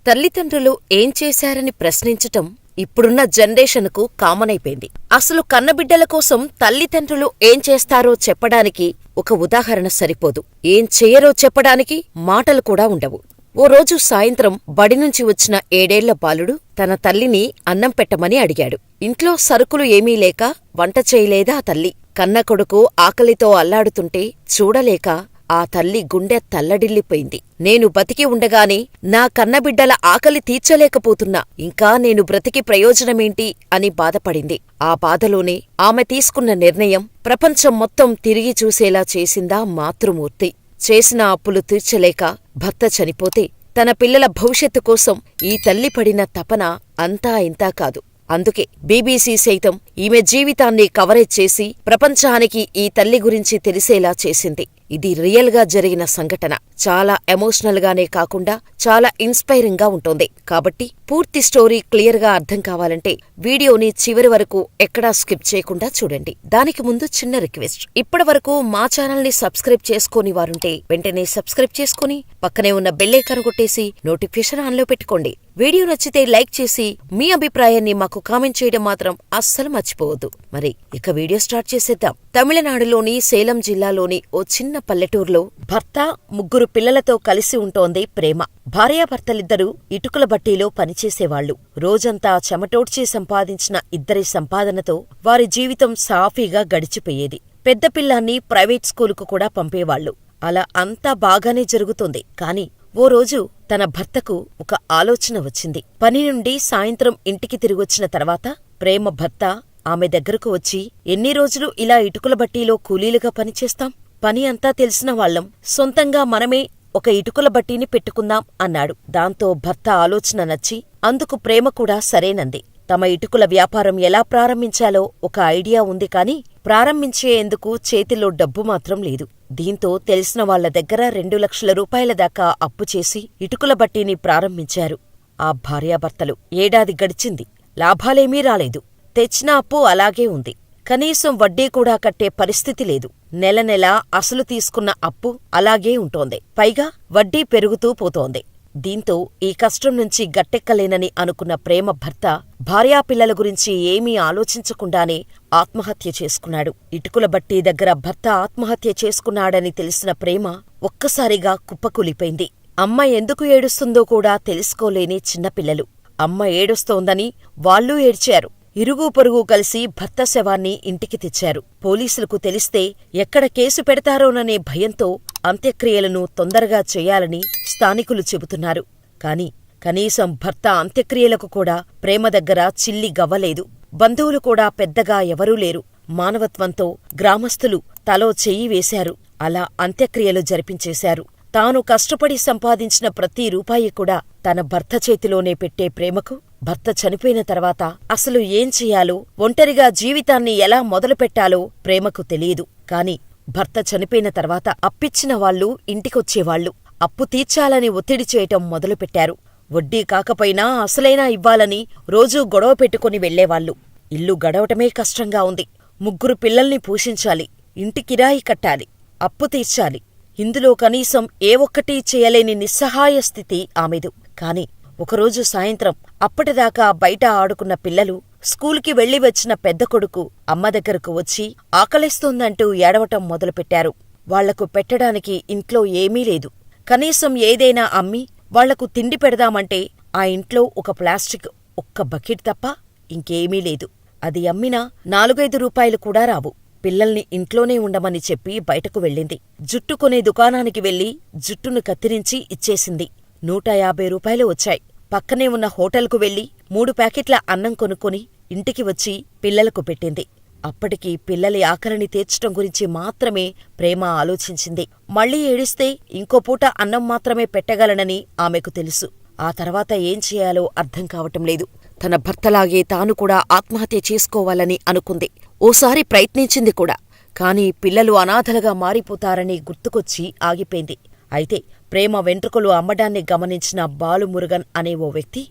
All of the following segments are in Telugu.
తల్లిదండ్రులు ఏం చేశారని ప్రశ్నించటం ఇప్పుడున్న జనరేషన్కు కామనైపోయింది. అసలు కన్నబిడ్డల కోసం తల్లిదండ్రులు ఏం చేస్తారో చెప్పడానికి ఒక ఉదాహరణ సరిపోదు. ఏం చెయ్యరో చెప్పడానికి మాటలు కూడా ఉండవు. ఓ రోజు సాయంత్రం బడినుంచి వచ్చిన 7 ఏళ్ల బాలుడు తన తల్లిని అన్నం పెట్టమని అడిగాడు. ఇంట్లో సరుకులు ఏమీ లేక వంట చేయలేదా తల్లి. కన్న కొడుకు ఆకలితో అల్లాడుతుంటే చూడలేక ఆ తల్లి గుండె తల్లడిల్లిపోయింది. నేను బతికి ఉండగానే నా కన్నబిడ్డల ఆకలి తీర్చలేకపోతున్నా, ఇంకా నేను బ్రతికి ప్రయోజనమేంటి అని బాధపడింది. ఆ బాధలోనే ఆమె తీసుకున్న నిర్ణయం ప్రపంచం మొత్తం తిరిగి చూసేలా చేసిందా మాతృమూర్తి. చేసిన అప్పులు తీర్చలేక భర్త చనిపోతే తన పిల్లల భవిష్యత్తు కోసం ఈ తల్లి పడిన తపన అంతా ఇంతా కాదు. అందుకే బీబీసీ సైతం ఈమె జీవితాన్ని కవరేజ్ చేసి ప్రపంచానికి ఈ తల్లి గురించి తెలిసేలా చేసింది. ఇది రియల్ గా జరిగిన సంఘటన. చాలా ఎమోషనల్ గానే కాకుండా చాలా ఇన్స్పైరింగ్ గా ఉంటుంది. కాబట్టి పూర్తి స్టోరీ క్లియర్ గా అర్థం కావాలంటే వీడియోని చివరి వరకు ఎక్కడా స్కిప్ చేయకుండా చూడండి. దానికి ముందు చిన్న రిక్వెస్ట్, ఇప్పటివరకు మా ఛానల్ ని సబ్స్క్రైబ్ చేసుకోని వారుంటే వెంటనే సబ్స్క్రైబ్ చేసుకుని పక్కనే ఉన్న బెల్ ఐకాన్ కొట్టేసి నోటిఫికేషన్ ఆన్ లో పెట్టుకోండి. వీడియో నచ్చితే లైక్ చేసి మీ అభిప్రాయాన్ని మాకు కామెంట్ చేయడం మాత్రం అస్సలు మర్చిపోవద్దు. మరి ఇక వీడియో స్టార్ట్ చేసేద్దాం. తమిళనాడులోని సేలం జిల్లాలోని ఓ చిన్న పల్లెటూరులో భర్త, 3 పిల్లలతో కలిసి ఉంటోంది ప్రేమ. భార్యాభర్తలిద్దరూ ఇటుకల బట్టీలో పనిచేసేవాళ్లు. రోజంతా చెమటోడ్చి సంపాదించిన ఇద్దరి సంపాదనతో వారి జీవితం సాఫీగా గడిచిపోయేది. పెద్ద పిల్లాన్ని ప్రైవేట్ స్కూలుకు కూడా పంపేవాళ్లు. అలా అంతా బాగానే జరుగుతోంది. కాని ఓ రోజు తన భర్తకు ఒక ఆలోచన వచ్చింది. పని నుండి సాయంత్రం ఇంటికి తిరిగొచ్చిన తర్వాత ప్రేమ భర్త ఆమె దగ్గరకు వచ్చి, ఎన్ని రోజులు ఇలా ఇటుకల బట్టీలో కూలీలుగా పనిచేస్తాం? పని అంతా తెలిసిన వాళ్లం, సొంతంగా మనమే ఒక ఇటుకల బట్టీని పెట్టుకుందాం అన్నాడు. దాంతో భర్త ఆలోచన నచ్చి అందుకు ప్రేమ కూడా సరేనంది. తమ ఇటుకల వ్యాపారం ఎలా ప్రారంభించాలో ఒక ఐడియా ఉంది కాని ప్రారంభించేందుకు చేతిలో డబ్బు మాత్రం లేదు. దీంతో తెలిసిన వాళ్ల దగ్గర 2 లక్షల రూపాయల దాకా అప్పు చేసి ఇటుకల బట్టీని ప్రారంభించారు ఆ భార్యాభర్తలు. ఏడాది గడిచింది. లాభాలేమీ రాలేదు. తెచ్చిన అప్పు అలాగే ఉంది. కనీసం వడ్డీ కూడా కట్టే పరిస్థితి లేదు. నెల నెలా అసలు తీసుకున్న అప్పు అలాగే ఉంటోంది. పైగా వడ్డీ పెరుగుతూ పోతోంది. దీంతో ఈ కష్టం నుంచి గట్టెక్కలేనని అనుకున్న ప్రేమ భర్త భార్యాపిల్లల గురించి ఏమీ ఆలోచించకుండానే ఆత్మహత్య చేసుకున్నాడు. ఇటుకల బట్టీ దగ్గర భర్త ఆత్మహత్య చేసుకున్నాడని తెలిసిన ప్రేమ ఒక్కసారిగా కుప్పకూలిపోయింది. అమ్మ ఎందుకు ఏడుస్తుందో కూడా తెలుసుకోలేని చిన్నపిల్లలు. అమ్మ ఏడుస్తోందని వాళ్లూ ఏడ్చారు. ఇరుగు పొరుగు కలిసి భర్త శవాన్ని ఇంటికి తెచ్చారు. పోలీసులకు తెలిస్తే ఎక్కడ కేసు పెడతారోననే భయంతో అంత్యక్రియలను తొందరగా చేయాలని స్థానికులు చెబుతున్నారు. కాని కనీసం భర్త అంత్యక్రియలకు కూడా ప్రేమ దగ్గర చిల్లి గవ్వలేదు. బంధువులు కూడా పెద్దగా ఎవరూ లేరు. మానవత్వంతో గ్రామస్తులు తలో చెయ్యి వేశారు. అలా అంత్యక్రియలు జరిపించేశారు. తాను కష్టపడి సంపాదించిన ప్రతి రూపాయి కూడా తన భర్త చేతిలోనే పెట్టే ప్రేమకు భర్త చనిపోయిన తర్వాత అసలు ఏం చెయ్యాలో, ఒంటరిగా జీవితాన్ని ఎలా మొదలుపెట్టాలో ప్రేమకు తెలియదు. కాని భర్త చనిపోయిన తర్వాత అప్పిచ్చిన వాళ్లు ఇంటికొచ్చేవాళ్లు. అప్పు తీర్చాలని ఒత్తిడి చేయటం మొదలుపెట్టారు. వడ్డీ కాకపోయినా అసలైనా ఇవ్వాలని రోజూ గొడవ పెట్టుకుని వెళ్లేవాళ్లు. ఇల్లు గడవటమే కష్టంగా ఉంది. 3 పిల్లల్ని పోషించాలి, ఇంటి కిరాయి కట్టాలి, అప్పు తీర్చాలి. ఇందులో కనీసం ఏ ఒక్కటీ చేయలేని నిస్సహాయ స్థితి ఆమెదు. కాని ఒకరోజు సాయంత్రం అప్పటిదాకా బయట ఆడుకున్న పిల్లలు, స్కూలుకి వెళ్లి వచ్చిన పెద్ద కొడుకు అమ్మ దగ్గరకు వచ్చి ఆకలిస్తోందంటూ ఏడవటం మొదలుపెట్టారు. వాళ్లకు పెట్టడానికి ఇంట్లో ఏమీ లేదు. కనీసం ఏదైనా అమ్మి వాళ్లకు తిండి పెడదామంటే ఆ ఇంట్లో ఒక ప్లాస్టిక్ ఒక్క బకెట్ తప్ప ఇంకేమీ లేదు. అది అమ్మినా 4-5 రూపాయలు కూడా రావు. పిల్లల్ని ఇంట్లోనే ఉండమని చెప్పి బయటకు వెళ్ళింది. జుట్టు కొనే దుకాణానికి వెళ్లి జుట్టును కత్తిరించి ఇచ్చేసింది. 150 రూపాయలు వచ్చాయి. పక్కనే ఉన్న హోటల్కు వెళ్లి 3 ప్యాకెట్ల అన్నం కొనుక్కొని ఇంటికి వచ్చి పిల్లలకు పెట్టింది. అప్పటికి పిల్లలి ఆకలిని తీర్చటం గురించి మాత్రమే ప్రేమ ఆలోచించింది. మళ్లీ ఏడిస్తే ఇంకో పూట అన్నం మాత్రమే పెట్టగలనని ఆమెకు తెలుసు. ఆ తర్వాత ఏం చేయాలో అర్థం కావటం లేదు. తన భర్తలాగే తాను కూడా ఆత్మహత్య చేసుకోవాలని అనుకుంది. ఓసారి ప్రయత్నించింది కూడా. కాని పిల్లలు అనాథలుగా మారిపోతారని గుర్తుకొచ్చి ఆగిపోయింది. అయితే ప్రేమ వెంట్రుకలు అమ్మడాన్ని గమనించిన బాలుమురుగన్ అనే ఓ వ్యక్తి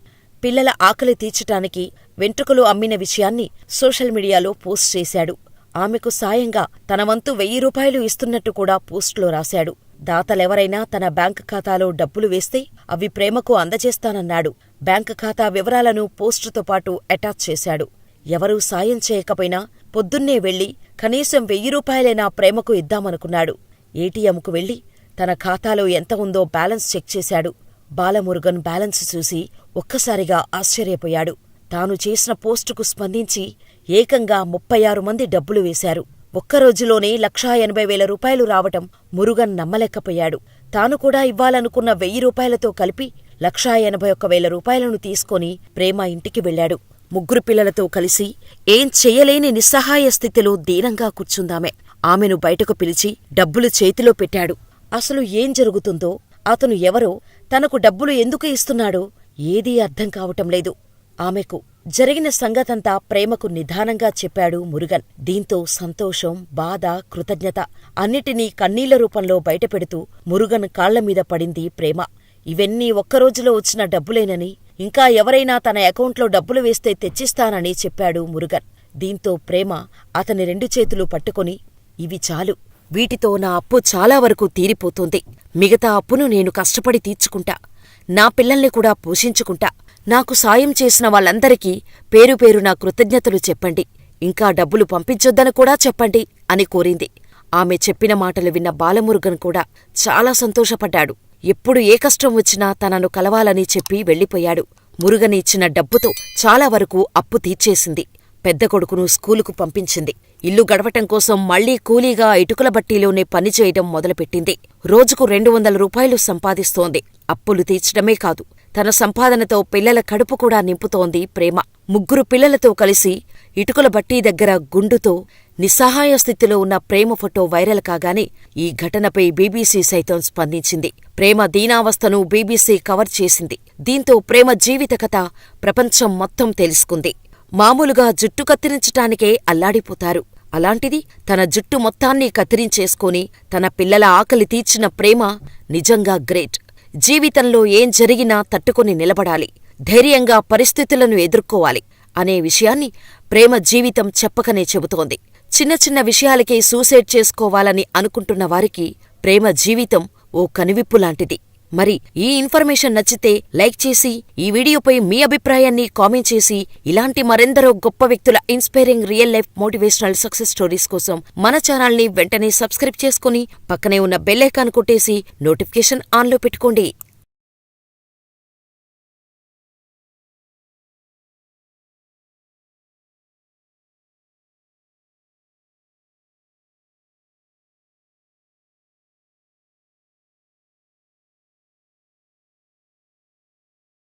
పిల్లల ఆకలి తీర్చటానికి వెంట్రుకలు అమ్మిన విషయాన్ని సోషల్ మీడియాలో పోస్ట్ చేశాడు. ఆమెకు సాయంగా తన వంతు 1000 రూపాయలు ఇస్తున్నట్టు కూడా పోస్టులో రాశాడు. దాతలెవరైనా తన బ్యాంకు ఖాతాలో డబ్బులు వేస్తే అవి ప్రేమకు అందజేస్తానన్నాడు. బ్యాంకు ఖాతా వివరాలను పోస్టుతో పాటు అటాచ్ చేశాడు. ఎవరూ సాయం చేయకపోయినా పొద్దున్నే వెళ్లి కనీసం 1000 రూపాయలైనా ప్రేమకు ఇద్దామనుకున్నాడు. ఏటీఎంకు వెళ్లి తన ఖాతాలో ఎంత ఉందో బ్యాలెన్స్ చెక్ చేశాడు. బాలమురుగన్ బ్యాలెన్స్ చూసి ఒక్కసారిగా ఆశ్చర్యపోయాడు. తాను చేసిన పోస్టుకు స్పందించి ఏకంగా 36 మంది డబ్బులు వేశారు. ఒక్కరోజులోనే 1,80,000 రూపాయలు రావటం మురుగన్ నమ్మలేకపోయాడు. తాను కూడా ఇవ్వాలనుకున్న 1000 రూపాయలతో కలిపి 1,81,000 రూపాయలను తీసుకొని ప్రేమ ఇంటికి వెళ్లాడు. 3 పిల్లలతో కలిసి ఏం చెయ్యలేని నిస్సహాయ స్థితిలో దీనంగా కూర్చుందామె. ఆమెను బయటకు పిలిచి డబ్బులు చేతిలో పెట్టాడు. అసలు ఏం జరుగుతుందో, అతను ఎవరో, తనకు డబ్బులు ఎందుకు ఇస్తున్నాడో ఏదీ అర్థం కావటం లేదు. ఆమెకు జరిగిన సంగతంతా ప్రేమకు నిదానంగా చెప్పాడు మురుగన్. దీంతో సంతోషం, బాధ, కృతజ్ఞత అన్నిటినీ కన్నీళ్ల రూపంలో బయటపెడుతూ మురుగన్ కాళ్లమీద పడింది ప్రేమ. ఇవన్నీ ఒక్కరోజులో వచ్చిన డబ్బులేనని, ఇంకా ఎవరైనా తన అకౌంట్లో డబ్బులు వేస్తే తెచ్చిస్తానని చెప్పాడు మురుగన్. దీంతో ప్రేమ అతని 2 చేతులు పట్టుకొని, ఇవి చాలు, వీటితో నా అప్పు చాలా వరకు తీరిపోతుంది. మిగతా అప్పును నేను కష్టపడి తీర్చుకుంటా. నా పిల్లల్ని కూడా పోషించుకుంటా. నాకు సాయం చేసిన వాళ్ళందరికీ పేరు పేరునా కృతజ్ఞతలు చెప్పండి. ఇంకా డబ్బులు పంపించొద్దని కూడా చెప్పండి అని కోరింది. ఆమె చెప్పిన మాటలు విన్న బాలమురుగన్ కూడా చాలా సంతోషపడ్డాడు. ఎప్పుడు ఏ కష్టం వచ్చినా తనను కలవాలని చెప్పి వెళ్ళిపోయాడు. మురుగన్ ఇచ్చిన డబ్బుతో చాలా వరకు అప్పు తీర్చేసింది. పెద్ద కొడుకును స్కూలుకు పంపించింది. ఇల్లు గడవటం కోసం మళ్లీ కూలీగా ఇటుకల బట్టీలోనే పనిచేయటం మొదలుపెట్టింది. రోజుకు 200 రూపాయలు సంపాదిస్తోంది. అప్పులు తీర్చడమే కాదు, తన సంపాదనతో పిల్లల కడుపు కూడా నింపుతోంది ప్రేమ. 3 పిల్లలతో కలిసి ఇటుకల బట్టీ దగ్గర గుండుతో నిస్సహాయ స్థితిలో ఉన్న ప్రేమ ఫోటో వైరల్ కాగానే ఈ ఘటనపై బీబీసీ సైతం స్పందించింది. ప్రేమ దీనావస్థను బీబీసీ కవర్ చేసింది. దీంతో ప్రేమ జీవిత కథ ప్రపంచం మొత్తం తెలుసుకుంది. మామూలుగా జుట్టు కత్తిరించటానికే అల్లాడిపోతారు. అలాంటిది తన జుట్టు మొత్తాన్ని కత్తిరించేసుకొని తన పిల్లల ఆకలి తీర్చిన ప్రేమ నిజంగా గ్రేట్. జీవితంలో ఏం జరిగినా తట్టుకొని నిలబడాలి, ధైర్యంగా పరిస్థితులను ఎదుర్కోవాలి అనే విషయాన్ని ప్రేమ జీవితం చెప్పకనే చెబుతోంది. చిన్న చిన్న విషయాలకే సూసైడ్ చేసుకోవాలని అనుకుంటున్న వారికి ప్రేమ జీవితం ఓ కనువిప్పులాంటిది. మరి ఈ ఇన్ఫర్మేషన్ నచ్చితే లైక్ చేసి, ఈ వీడియోపై మీ అభిప్రాయాన్ని కామెంట్ చేసి, ఇలాంటి మరెందరో గొప్ప వ్యక్తుల inspiring real life motivational success stories కోసం మన ఛానల్ని వెంటనే సబ్స్క్రైబ్ చేసుకుని పక్కనే ఉన్న బెల్ ఐకాన్ కొట్టేసి నోటిఫికేషన్ ఆన్లో పెట్టుకోండి.